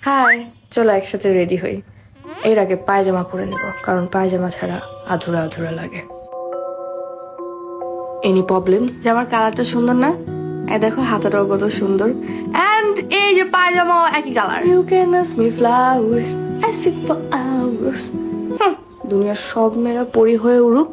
High, চলো একসাথে ready হই। এর আগে পায়জামা পরে নেব, কারণ পায়জামা ছাড়া আধুরা আধুরা লাগে। এনি প্রবলেম যে আমার কালারটা সুন্দর না? এই দেখো হাতাটাও কত সুন্দর, এন্ড এই যে পায়জামা একই colour. You can ask me flowers I see for hours. দুনিয়ার সব মেয়েরা পরি হয়ে উড়ুক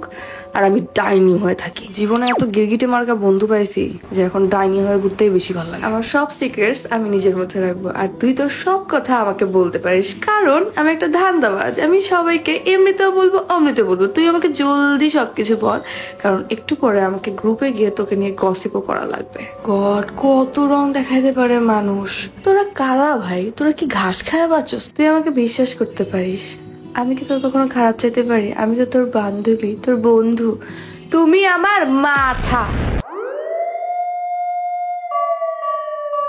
আর আমি ডাইনি হয়ে থাকি। জীবনে এত গিরগিটে মার্কা বন্ধু পাইছি যে এখন ডাইনি হয়ে ঘুরতেই বেশি ভালো লাগে। আমার সব সিক্রেটস আমি নিজের মধ্যে রাখবো, আর তুই তোর সব কথা আমাকে বলতে পারিস, কারণ আমি একটা ধান্দাবাজ। আমি সবাইকে এমনিতেও বলবো অমনিতেও বলবো। তুই আমাকে জলদি সবকিছু বল, কারণ একটু পরে আমাকে গ্রুপে গিয়ে তোকে নিয়ে গসিপও করা লাগবে। গড, কত রং দেখাইতে পারে মানুষ। তোরা কারা ভাই? তোরা কি ঘাস খায় বাঁচস? তুই আমাকে বিশ্বাস করতে পারিস? আমি কি তোর কখনো খারাপ চাইতে পারি? আমি তো তোর বান্ধবী, তোর বন্ধু। তুমি আমার মাথা।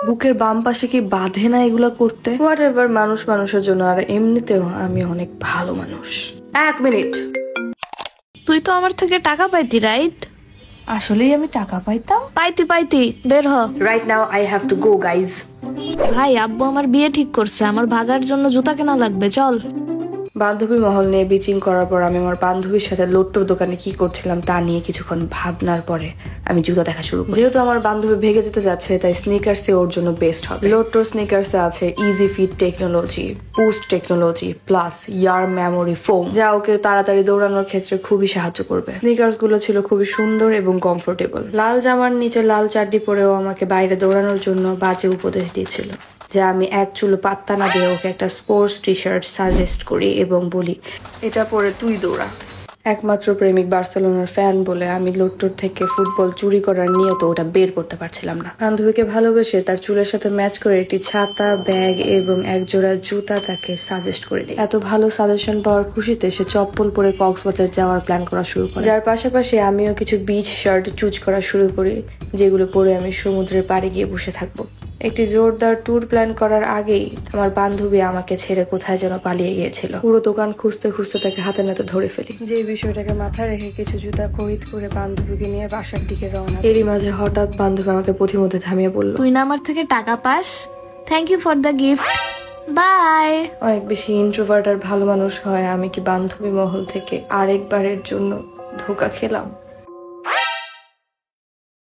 বুকের বাম পাশে কি বাঁধে না এগুলা করতে? হোয়াট এভার, মানুষ মানুষের জন্য, আর এমনিতেও আমি অনেক ভালো মানুষ। এক মিনিট, তুই তো আমার থেকে টাকা পাইতি, রাইট? আসলেই আমি টাকা পাইতাম? পাইতি বের হ। Right now I have to go guys. ভাই, আব্বু আমার বিয়ে ঠিক করছে, আমার ভাগার জন্য জুতা কেনা লাগবে, চল। বান্ধবী মহল নিয়ে বিচিং করার পর আমি আমার বান্ধবীর সাথে লোট্টোর দোকানে কি করছিলাম তা নিয়ে কিছুক্ষণ ভাবনার পরে আমি জুতা দেখা শুরু করি। যেহেতু আমার বান্ধবী ভেগে যেতে যাচ্ছে, তাই স্নিকার্সে ওর জন্য বেস্ট হবে। লোট্টোর স্নিকার্সে আছে easy fit technology, boost technology plus ear memory foam, যা ওকে তাড়াতাড়ি দৌড়ানোর ক্ষেত্রে খুবই সাহায্য করবে। স্নিকার্স গুলো ছিল খুবই সুন্দর এবং কমফোর্টেবল। লাল জামার নিচে লাল চাড্ডি পরেও আমাকে বাইরে দৌড়ানোর জন্য বাজে উপদেশ দিয়েছিল, যা আমি এক চুলো পাত্তা না দিয়ে ওকে একটা স্পোর্টস টি শার্ট সাজেস্ট করি এবং বলি, এটা পরে তুই দৌড়া। একমাত্র প্রেমিক বার্সেলোনার ফ্যান বলে আমি লোট্টোর থেকে ফুটবল চুরি করার নিয়ত ওটা বের করতে পারছিলাম না। বান্ধবীকে ভালোবেসে তার চুলের সাথে ম্যাচ করে একটি ছাতা, ব্যাগ এবং একজোড়া জুতা তাকে সাজেস্ট করে দিই। এত ভালো সাজেশন পাওয়ার খুশিতে সে চপ্পল পরে কক্সবাজার যাওয়ার প্ল্যান করা শুরু করে, যার পাশাপাশি আমিও কিছু বিচ শার্ট চুজ করা শুরু করি, যেগুলো পরে আমি সমুদ্রের পাড়ে গিয়ে বসে থাকবো। একটি জোরদার ট্যুর প্ল্যান করার আগেই আমার বান্ধবী আমাকে ছেড়ে কোথায় যেন পালিয়ে গিয়েছিল। পুরো দোকান খুঁজতে খুঁজতে তাকে হাতে নাতে ধরে ফেলি। যে বিষয়টাকে মাথায় রেখে কিছু জুতা খরিদ করে বান্ধবীকে নিয়ে বাসার দিকে রওনা। এরই মাঝে হঠাৎ বান্ধবী আমাকে পথিমধ্যে থামিয়ে বলল, তুই না আমার থেকে টাকা পাস? Thank you for the gift, bye. অনেক বেশি ইন্ট্রোভার্ট আর ভালো মানুষ হয় আমি কি বান্ধবী মহল থেকে আরেকবারের জন্য ধোকা খেলাম?